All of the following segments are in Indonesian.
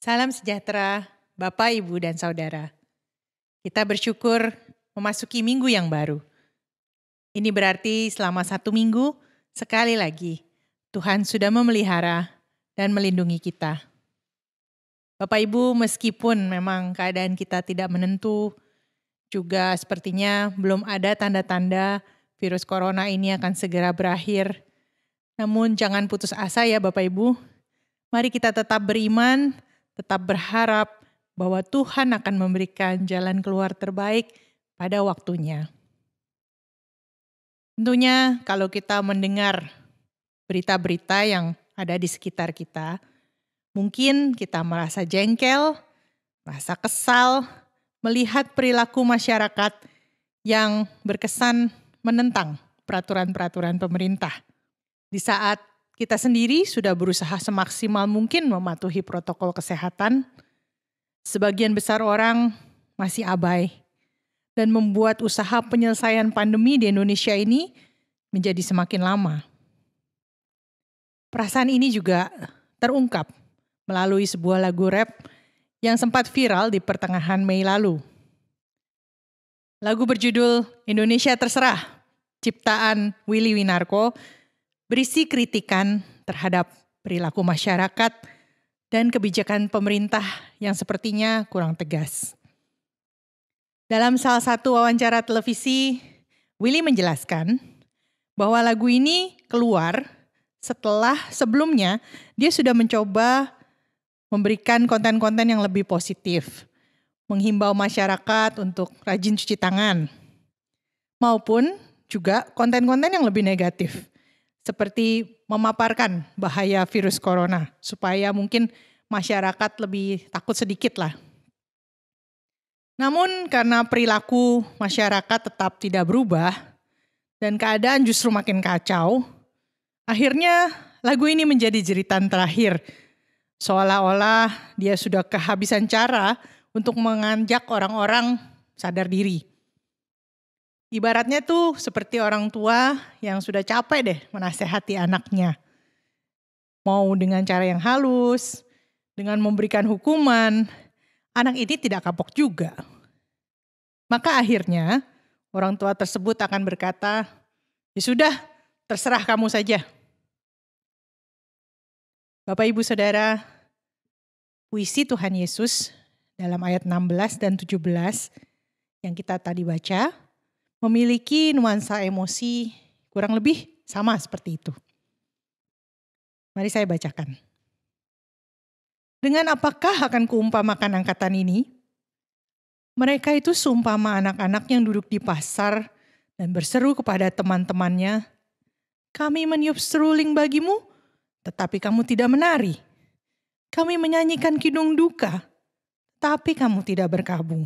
Salam sejahtera, Bapak, Ibu, dan Saudara. Kita bersyukur memasuki minggu yang baru. Ini berarti selama 1 minggu, sekali lagi, Tuhan sudah memelihara dan melindungi kita. Bapak Ibu, meskipun memang keadaan kita tidak menentu, juga sepertinya belum ada tanda-tanda virus corona ini akan segera berakhir. Namun jangan putus asa ya Bapak Ibu. Mari kita tetap beriman, tetap berharap bahwa Tuhan akan memberikan jalan keluar terbaik pada waktunya. Tentunya kalau kita mendengar berita-berita yang ada di sekitar kita, mungkin kita merasa jengkel, merasa kesal, melihat perilaku masyarakat yang berkesan menentang peraturan-peraturan pemerintah. Di saat kita sendiri sudah berusaha semaksimal mungkin mematuhi protokol kesehatan, sebagian besar orang masih abai dan membuat usaha penyelesaian pandemi di Indonesia ini menjadi semakin lama. Perasaan ini juga terungkap melalui sebuah lagu rap yang sempat viral di pertengahan Mei lalu. Lagu berjudul Indonesia Terserah, ciptaan Willy Winarko, berisi kritikan terhadap perilaku masyarakat dan kebijakan pemerintah yang sepertinya kurang tegas. Dalam salah satu wawancara televisi, Willy menjelaskan bahwa lagu ini keluar setelah sebelumnya dia sudah mencoba memberikan konten-konten yang lebih positif, menghimbau masyarakat untuk rajin cuci tangan, maupun juga konten-konten yang lebih negatif, seperti memaparkan bahaya virus corona, supaya mungkin masyarakat lebih takut sedikit lah. Namun karena perilaku masyarakat tetap tidak berubah dan keadaan justru makin kacau, akhirnya lagu ini menjadi jeritan terakhir. Seolah-olah dia sudah kehabisan cara untuk mengajak orang-orang sadar diri. Ibaratnya tuh seperti orang tua yang sudah capek deh menasehati anaknya. Mau dengan cara yang halus, dengan memberikan hukuman, anak ini tidak kapok juga. Maka akhirnya orang tua tersebut akan berkata, ya sudah, terserah kamu saja. Bapak Ibu Saudara, puisi Tuhan Yesus dalam ayat 16 dan 17 yang kita tadi baca, memiliki nuansa emosi kurang lebih sama seperti itu. Mari saya bacakan. Dengan apakah akan kuumpamakan angkatan ini? Mereka itu seumpama anak-anak yang duduk di pasar dan berseru kepada teman-temannya, kami meniup seruling bagimu, tetapi kamu tidak menari. Kami menyanyikan kidung duka, tapi kamu tidak berkabung.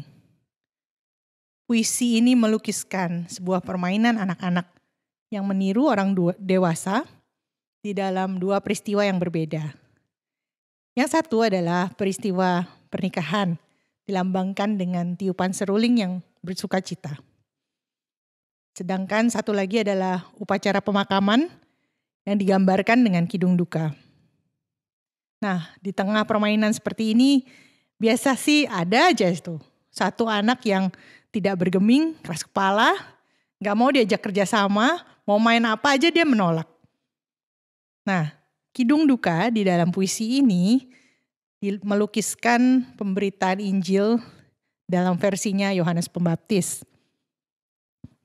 Puisi ini melukiskan sebuah permainan anak-anak yang meniru orang dewasa di dalam dua peristiwa yang berbeda. Yang satu adalah peristiwa pernikahan, dilambangkan dengan tiupan seruling yang bersukacita. Sedangkan satu lagi adalah upacara pemakaman yang digambarkan dengan kidung duka. Nah, di tengah permainan seperti ini, biasa sih ada aja itu. Satu anak yang tidak bergeming, keras kepala, gak mau diajak kerjasama, mau main apa aja dia menolak. Nah, kidung duka di dalam puisi ini melukiskan pemberitaan Injil dalam versinya Yohanes Pembaptis.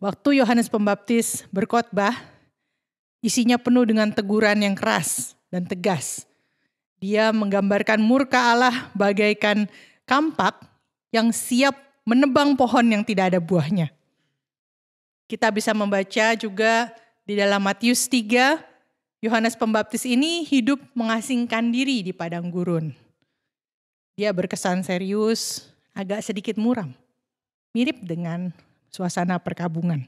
Waktu Yohanes Pembaptis berkhotbah, isinya penuh dengan teguran yang keras dan tegas. Dia menggambarkan murka Allah bagaikan kampak yang siap menebang pohon yang tidak ada buahnya. Kita bisa membaca juga di dalam Matius 3, Yohanes Pembaptis ini hidup mengasingkan diri di padang gurun. Dia berkesan serius, agak sedikit muram. Mirip dengan suasana perkabungan.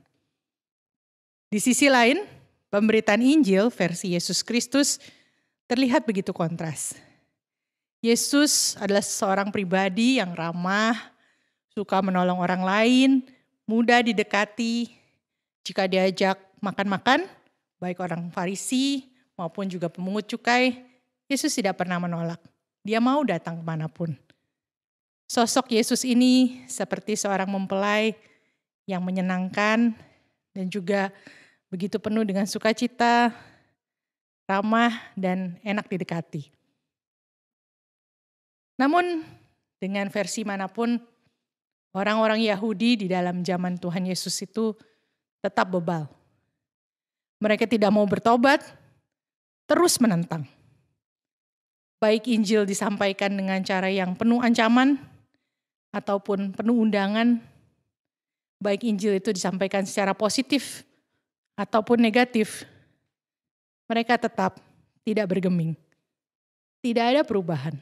Di sisi lain, pemberitaan Injil versi Yesus Kristus terlihat begitu kontras. Yesus adalah seorang pribadi yang ramah, suka menolong orang lain, mudah didekati. Jika diajak makan-makan, baik orang Farisi maupun juga pemungut cukai, Yesus tidak pernah menolak. Dia mau datang kemanapun. Sosok Yesus ini seperti seorang mempelai yang menyenangkan dan juga begitu penuh dengan sukacita, ramah, dan enak didekati. Namun dengan versi manapun, orang-orang Yahudi di dalam zaman Tuhan Yesus itu tetap bebal. Mereka tidak mau bertobat, terus menentang. Baik Injil disampaikan dengan cara yang penuh ancaman ataupun penuh undangan, baik Injil itu disampaikan secara positif ataupun negatif, mereka tetap tidak bergeming. Tidak ada perubahan.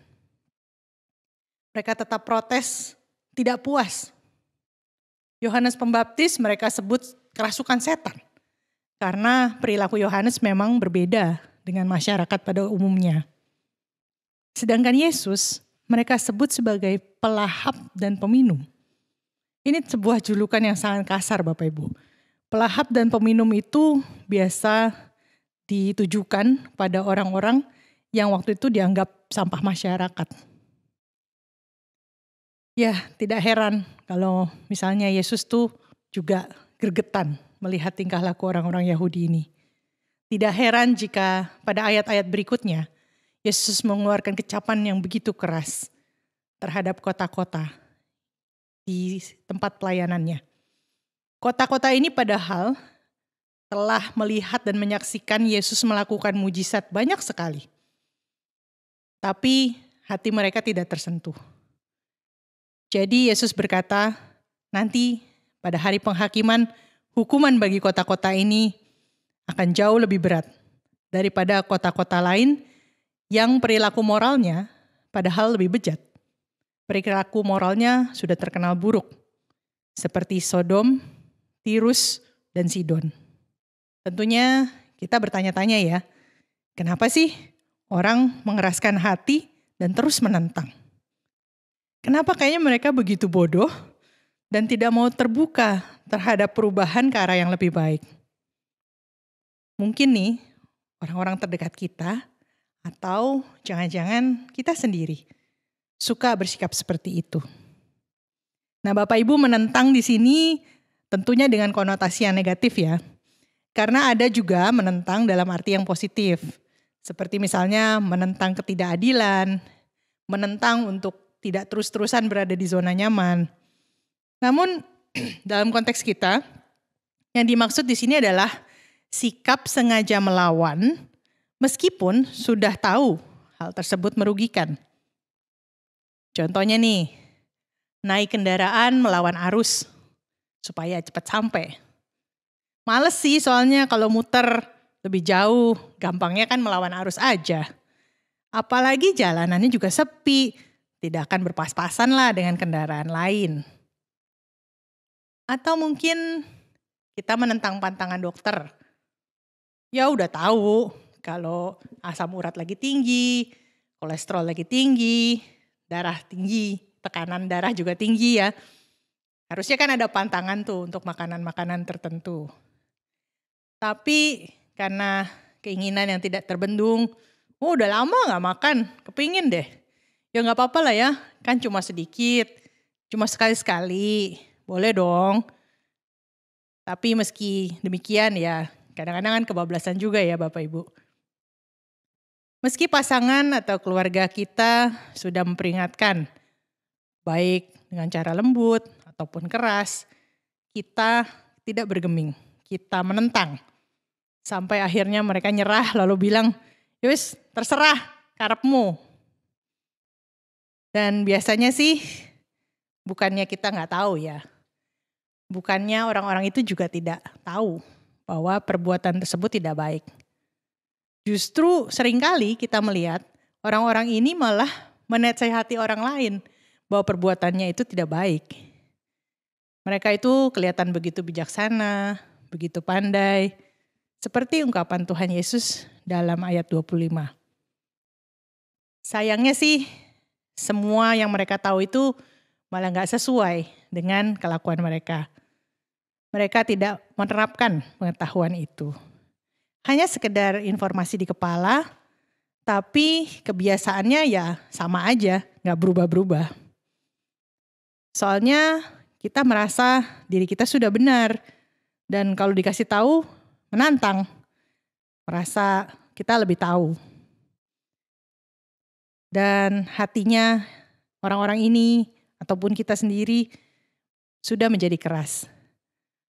Mereka tetap protes, tidak puas. Yohanes Pembaptis mereka sebut kerasukan setan. Karena perilaku Yohanes memang berbeda dengan masyarakat pada umumnya. Sedangkan Yesus mereka sebut sebagai pelahap dan peminum. Ini sebuah julukan yang sangat kasar Bapak Ibu. Pelahap dan peminum itu biasa ditujukan pada orang-orang yang waktu itu dianggap sampah masyarakat. Ya, tidak heran kalau misalnya Yesus tuh juga gregetan melihat tingkah laku orang-orang Yahudi ini. Tidak heran jika pada ayat-ayat berikutnya Yesus mengeluarkan kecapan yang begitu keras terhadap kota-kota di tempat pelayanannya. Kota-kota ini padahal telah melihat dan menyaksikan Yesus melakukan mujizat banyak sekali. Tapi hati mereka tidak tersentuh. Jadi Yesus berkata, nanti pada hari penghakiman, hukuman bagi kota-kota ini akan jauh lebih berat daripada kota-kota lain yang perilaku moralnya padahal lebih bejat. Perilaku moralnya sudah terkenal buruk, seperti Sodom, Tirus, dan Sidon. Tentunya kita bertanya-tanya ya, kenapa sih orang mengeraskan hati dan terus menentang? Kenapa kayaknya mereka begitu bodoh dan tidak mau terbuka terhadap perubahan ke arah yang lebih baik? Mungkin nih orang-orang terdekat kita atau jangan-jangan kita sendiri suka bersikap seperti itu. Nah, Bapak Ibu menentang di sini tentunya dengan konotasi yang negatif ya. Karena ada juga menentang dalam arti yang positif. Seperti misalnya menentang ketidakadilan, menentang untuk tidak terus-terusan berada di zona nyaman. Namun dalam konteks kita, yang dimaksud di sini adalah sikap sengaja melawan meskipun sudah tahu hal tersebut merugikan. Contohnya nih, naik kendaraan melawan arus supaya cepat sampai. Males sih soalnya kalau muter lebih jauh, gampangnya kan melawan arus aja. Apalagi jalanannya juga sepi, tidak akan berpas-pasan lah dengan kendaraan lain. Atau mungkin kita menentang pantangan dokter. Ya udah tahu kalau asam urat lagi tinggi, kolesterol lagi tinggi, darah tinggi, tekanan darah juga tinggi ya. Harusnya kan ada pantangan tuh untuk makanan-makanan tertentu. Tapi karena keinginan yang tidak terbendung, udah lama gak makan, kepingin deh. Ya gak apa-apa lah ya, kan cuma sedikit, cuma sekali-sekali, boleh dong. Tapi meski demikian ya, kadang-kadang kan kebablasan juga ya Bapak Ibu. Meski pasangan atau keluarga kita sudah memperingatkan, baik dengan cara lembut ataupun keras, kita tidak bergeming, kita menentang. Sampai akhirnya mereka nyerah lalu bilang, yowis terserah karepmu. Dan biasanya sih bukannya kita gak tahu ya, bukannya orang-orang itu juga tidak tahu bahwa perbuatan tersebut tidak baik. Justru seringkali kita melihat orang-orang ini malah menasehati orang lain bahwa perbuatannya itu tidak baik. Mereka itu kelihatan begitu bijaksana, begitu pandai, seperti ungkapan Tuhan Yesus dalam ayat 25. Sayangnya sih semua yang mereka tahu itu malah gak sesuai dengan kelakuan mereka. Mereka tidak menerapkan pengetahuan itu. Hanya sekedar informasi di kepala, Tapi kebiasaannya ya sama aja, gak berubah-berubah. Soalnya kita merasa diri kita sudah benar. Dan kalau dikasih tahu, menantang. Merasa kita lebih tahu. Dan hatinya orang-orang ini ataupun kita sendiri sudah menjadi keras.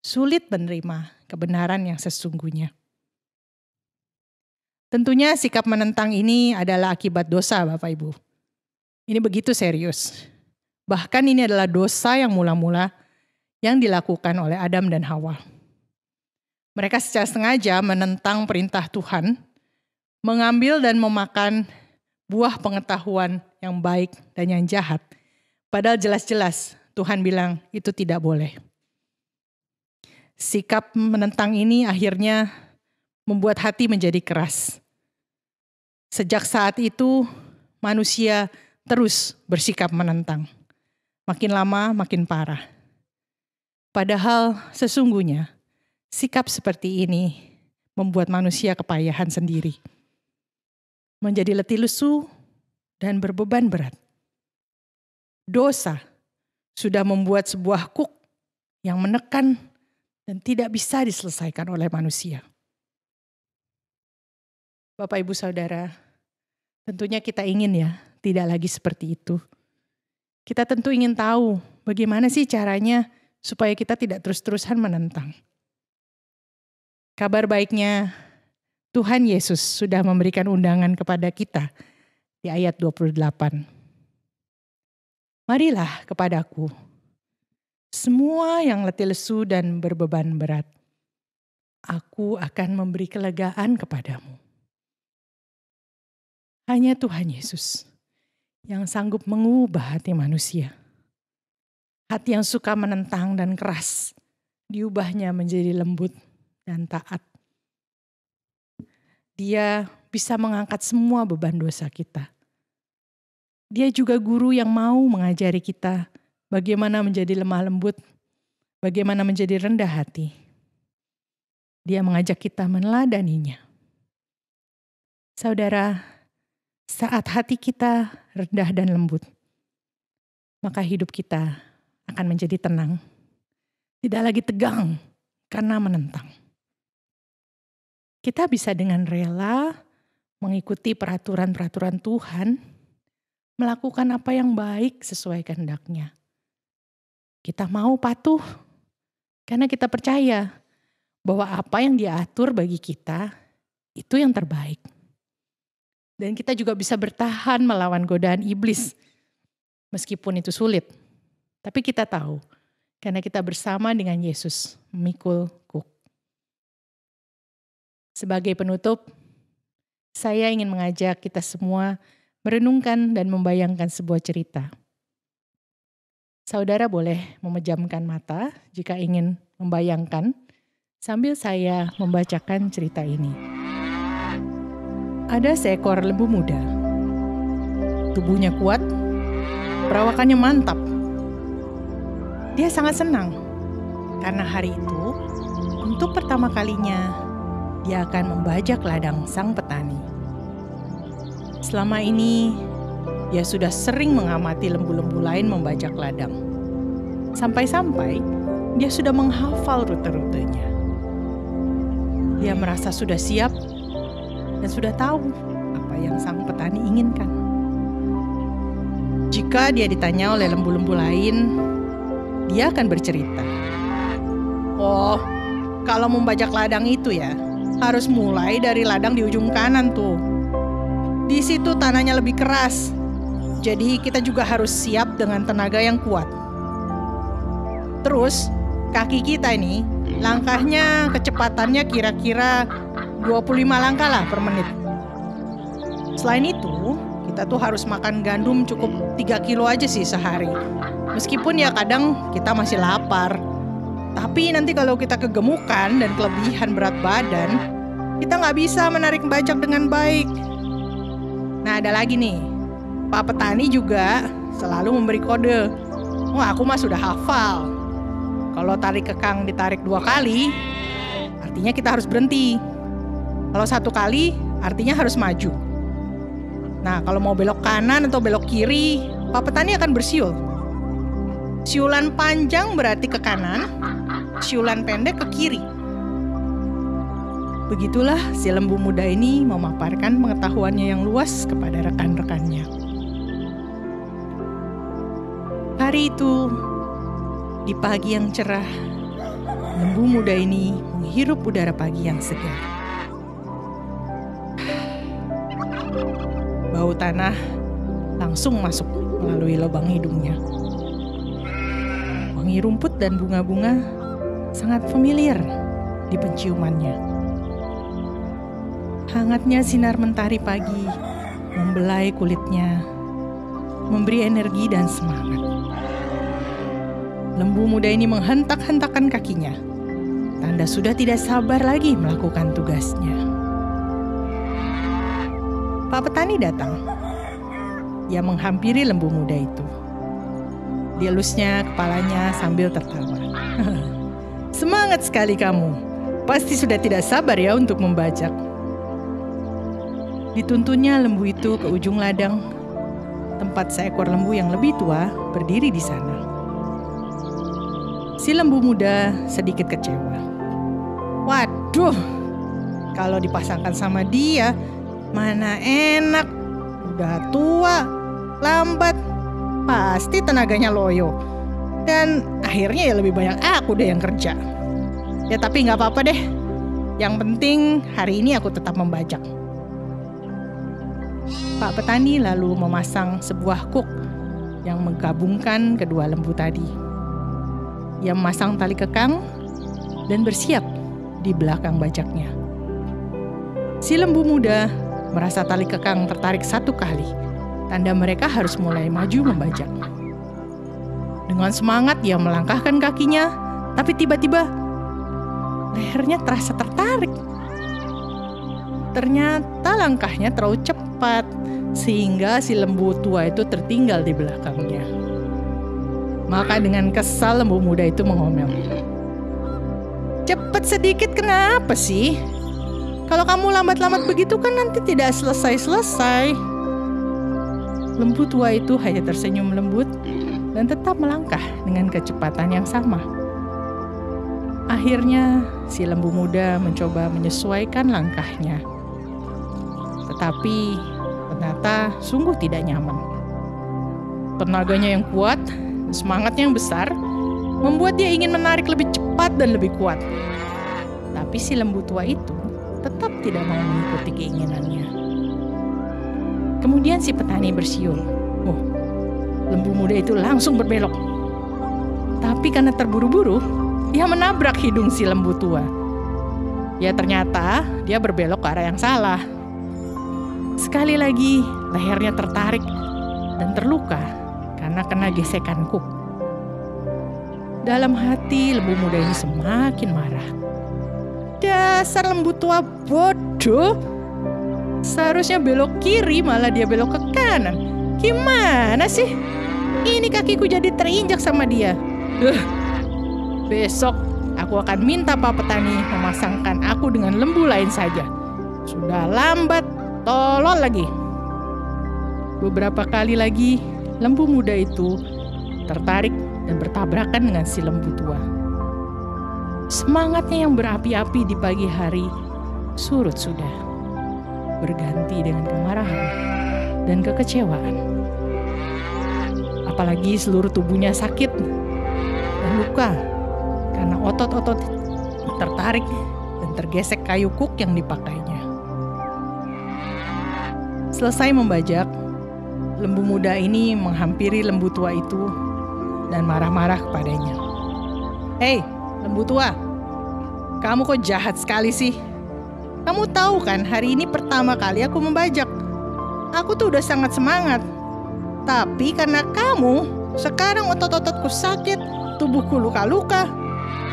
Sulit menerima kebenaran yang sesungguhnya. Tentunya sikap menentang ini adalah akibat dosa, Bapak Ibu. Ini begitu serius. Bahkan ini adalah dosa yang mula-mula yang dilakukan oleh Adam dan Hawa. Mereka secara sengaja menentang perintah Tuhan, mengambil dan memakan buah pengetahuan yang baik dan yang jahat. Padahal jelas-jelas Tuhan bilang itu tidak boleh. Sikap menentang ini akhirnya membuat hati menjadi keras. Sejak saat itu manusia terus bersikap menentang. Makin lama makin parah. Padahal sesungguhnya sikap seperti ini membuat manusia kepayahan sendiri. Menjadi letih lesu dan berbeban berat. Dosa sudah membuat sebuah kuk yang menekan dan tidak bisa diselesaikan oleh manusia. Bapak, Ibu, Saudara, tentunya kita ingin ya tidak lagi seperti itu. Kita tentu ingin tahu bagaimana sih caranya supaya kita tidak terus-terusan menentang. Kabar baiknya Tuhan Yesus sudah memberikan undangan kepada kita di ayat 28. Marilah kepadaku, semua yang letih lesu dan berbeban berat, aku akan memberi kelegaan kepadamu. Hanya Tuhan Yesus yang sanggup mengubah hati manusia. Hati yang suka menentang dan keras, diubahnya menjadi lembut dan taat. Dia bisa mengangkat semua beban dosa kita. Dia juga guru yang mau mengajari kita bagaimana menjadi lemah lembut, bagaimana menjadi rendah hati. Dia mengajak kita meneladaninya. Saudara, saat hati kita rendah dan lembut, maka hidup kita akan menjadi tenang. Tidak lagi tegang karena menentang. Kita bisa dengan rela mengikuti peraturan-peraturan Tuhan, melakukan apa yang baik sesuai kehendak-Nya. Kita mau patuh karena kita percaya bahwa apa yang Dia atur bagi kita itu yang terbaik. Dan kita juga bisa bertahan melawan godaan iblis. Meskipun itu sulit. Tapi kita tahu. Karena kita bersama dengan Yesus memikul kuk. Sebagai penutup, saya ingin mengajak kita semua merenungkan dan membayangkan sebuah cerita. Saudara boleh memejamkan mata jika ingin membayangkan sambil saya membacakan cerita ini. Ada seekor lembu muda. Tubuhnya kuat, perawakannya mantap. Dia sangat senang karena hari itu untuk pertama kalinya dia akan membajak ladang sang petani. Selama ini dia sudah sering mengamati lembu-lembu lain membajak ladang. Sampai-sampai dia sudah menghafal rute-rutenya. Dia merasa sudah siap dan sudah tahu apa yang sang petani inginkan. Jika dia ditanya oleh lembu-lembu lain, dia akan bercerita. Oh, kalau membajak ladang itu ya, harus mulai dari ladang di ujung kanan tuh. Di situ tanahnya lebih keras, jadi kita juga harus siap dengan tenaga yang kuat. Terus, kaki kita ini, langkahnya kecepatannya kira-kira 25 langkah lah per menit. Selain itu, kita tuh harus makan gandum cukup 3 kilo aja sih sehari. Meskipun ya kadang kita masih lapar. Tapi nanti kalau kita kegemukan dan kelebihan berat badan, kita gak bisa menarik bajak dengan baik. Nah, ada lagi nih. Pak petani juga selalu memberi kode. Wah, aku mah sudah hafal. Kalau tarik kekang ditarik 2 kali, artinya kita harus berhenti. Kalau 1 kali, artinya harus maju. Nah, kalau mau belok kanan atau belok kiri, Pak Petani akan bersiul. Siulan panjang berarti ke kanan, siulan pendek ke kiri. Begitulah si lembu muda ini memaparkan pengetahuannya yang luas kepada rekan-rekannya. Hari itu, di pagi yang cerah, lembu muda ini menghirup udara pagi yang segar. Bau tanah langsung masuk melalui lubang hidungnya. Wangi rumput dan bunga-bunga sangat familiar di penciumannya. Hangatnya sinar mentari pagi membelai kulitnya, memberi energi dan semangat. Lembu muda ini menghentak-hentakan kakinya, tanda sudah tidak sabar lagi melakukan tugasnya. Pak Petani datang. Ia menghampiri lembu muda itu. Dielusnya kepalanya sambil tertawa. Semangat sekali kamu. Pasti sudah tidak sabar ya untuk membajak. Dituntunnya lembu itu ke ujung ladang, tempat seekor lembu yang lebih tua berdiri di sana. Si lembu muda sedikit kecewa. Waduh, kalau dipasangkan sama dia, mana enak. Udah tua, lambat, pasti tenaganya loyo. Dan akhirnya ya lebih banyak aku deh yang kerja. Ya tapi gak apa-apa deh. Yang penting hari ini aku tetap membajak. Pak Petani lalu memasang sebuah kuk yang menggabungkan kedua lembu tadi. Ia memasang tali kekang dan bersiap di belakang bajaknya. Si lembu muda merasa tali kekang tertarik satu kali, tanda mereka harus mulai maju membajak. Dengan semangat ia melangkahkan kakinya, tapi tiba-tiba lehernya terasa tertarik. Ternyata langkahnya terlalu cepat, sehingga si lembu tua itu tertinggal di belakangnya. Maka dengan kesal lembu muda itu mengomel. Cepat sedikit kenapa sih? Kalau kamu lambat-lambat begitu kan nanti tidak selesai-selesai. Lembu tua itu hanya tersenyum lembut dan tetap melangkah dengan kecepatan yang sama. Akhirnya si lembu muda mencoba menyesuaikan langkahnya. Tetapi ternyata sungguh tidak nyaman. Tenaganya yang kuat, semangatnya yang besar, membuat dia ingin menarik lebih cepat dan lebih kuat. Tapi si lembu tua itu tetap tidak mau mengikuti keinginannya. Kemudian si petani bersiul. Oh, lembu muda itu langsung berbelok. Tapi karena terburu-buru, dia menabrak hidung si lembu tua. Ya ternyata dia berbelok ke arah yang salah. Sekali lagi lehernya tertarik dan terluka karena kena gesekan kuk. Dalam hati lembu muda ini semakin marah. Dasar lembu tua bodoh. Seharusnya belok kiri malah dia belok ke kanan. Gimana sih? Ini kakiku jadi terinjak sama dia. Besok aku akan minta Pak Petani memasangkan aku dengan lembu lain saja. Sudah lambat, tolol lagi. Beberapa kali lagi lembu muda itu tertarik dan bertabrakan dengan si lembu tua. Semangatnya yang berapi-api di pagi hari surut sudah, berganti dengan kemarahan dan kekecewaan. Apalagi seluruh tubuhnya sakit dan luka karena otot-otot tertarik dan tergesek kayu kuk yang dipakainya. Selesai membajak, lembu muda ini menghampiri lembu tua itu dan marah-marah kepadanya. Hei, lembu tua, kamu kok jahat sekali sih? Kamu tahu kan hari ini pertama kali aku membajak. Aku tuh udah sangat semangat. Tapi karena kamu, sekarang otot-ototku sakit, tubuhku luka-luka.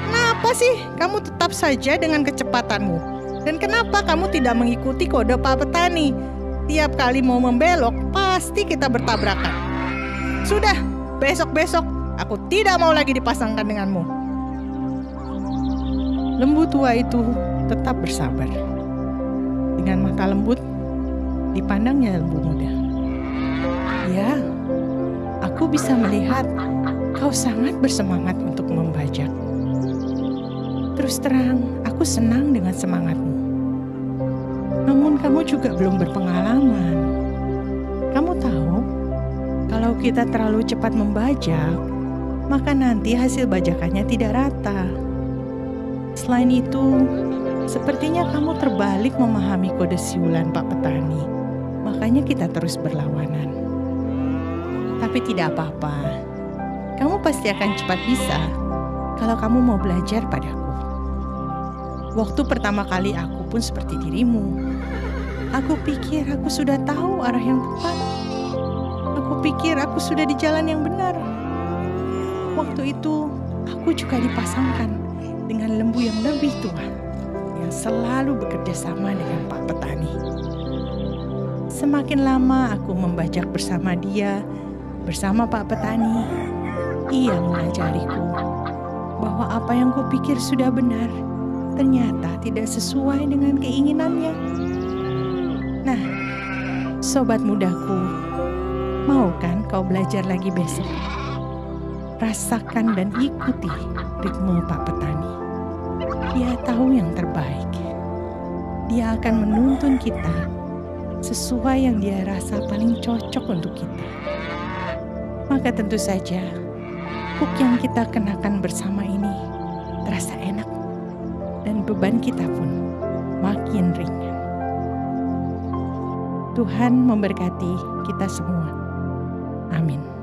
Kenapa sih kamu tetap saja dengan kecepatanmu? Dan kenapa kamu tidak mengikuti kode Pak Petani? Tiap kali mau membelok, pasti kita bertabrakan. Sudah, besok-besok aku tidak mau lagi dipasangkan denganmu. Lembu tua itu tetap bersabar. Dengan mata lembut, dipandangnya lembu muda. Ya, aku bisa melihat kau sangat bersemangat untuk membajak. Terus terang, aku senang dengan semangatmu. Namun kamu juga belum berpengalaman. Kamu tahu, kalau kita terlalu cepat membajak, maka nanti hasil bajakannya tidak rata. Selain itu, sepertinya kamu terbalik memahami kode siulan Pak Petani. Makanya kita terus berlawanan. Tapi tidak apa-apa. Kamu pasti akan cepat bisa kalau kamu mau belajar padaku. Waktu pertama kali aku pun seperti dirimu. Aku pikir aku sudah tahu arah yang tepat. Aku pikir aku sudah di jalan yang benar. Waktu itu aku juga dipasangkan dengan lembu yang lebih tua, yang selalu bekerja sama dengan Pak Petani. Semakin lama aku membajak bersama dia, bersama Pak Petani, ia mengajariku bahwa apa yang kupikir sudah benar, ternyata tidak sesuai dengan keinginannya. Nah, sobat mudaku, mau kan kau belajar lagi besok? Rasakan dan ikuti ritme Pak Petani. Dia tahu yang terbaik. Dia akan menuntun kita sesuai yang dia rasa paling cocok untuk kita. Maka tentu saja, hook yang kita kenakan bersama ini terasa enak. Dan beban kita pun makin ringan. Tuhan memberkati kita semua. Amin.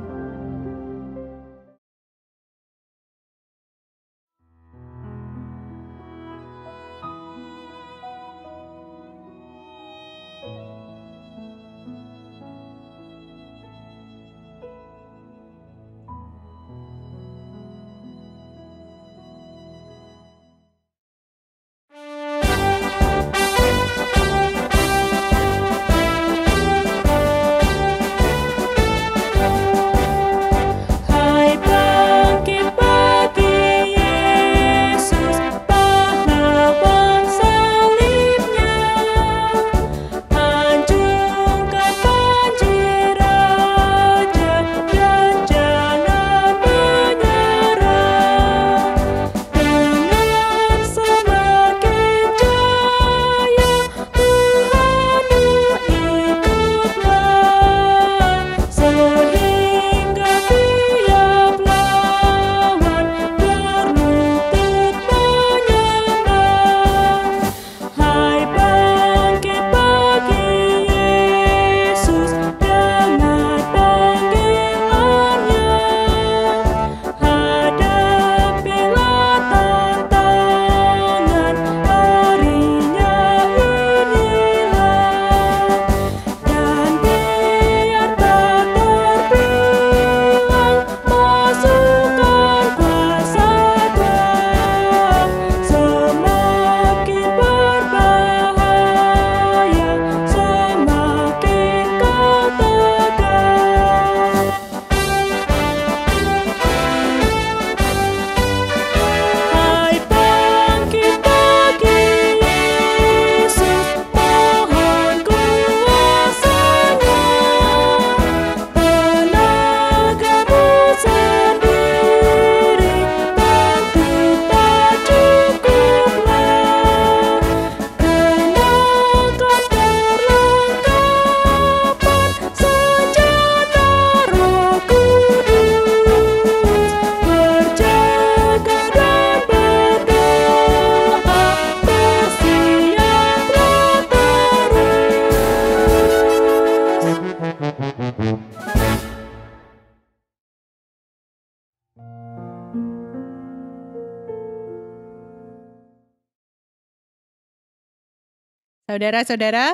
Saudara-saudara,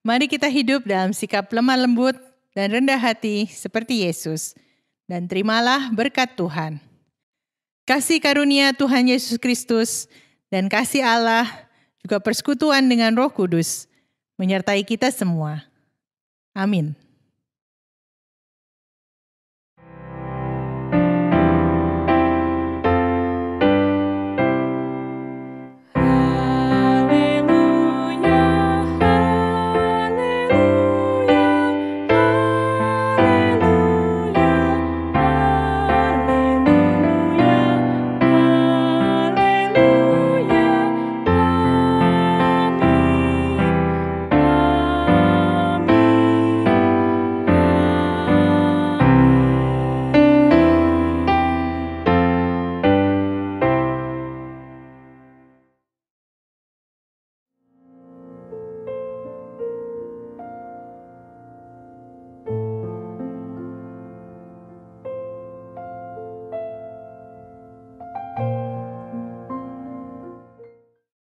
mari kita hidup dalam sikap lemah lembut dan rendah hati seperti Yesus. Dan terimalah berkat Tuhan. Kasih karunia Tuhan Yesus Kristus dan kasih Allah juga persekutuan dengan Roh Kudus menyertai kita semua. Amin.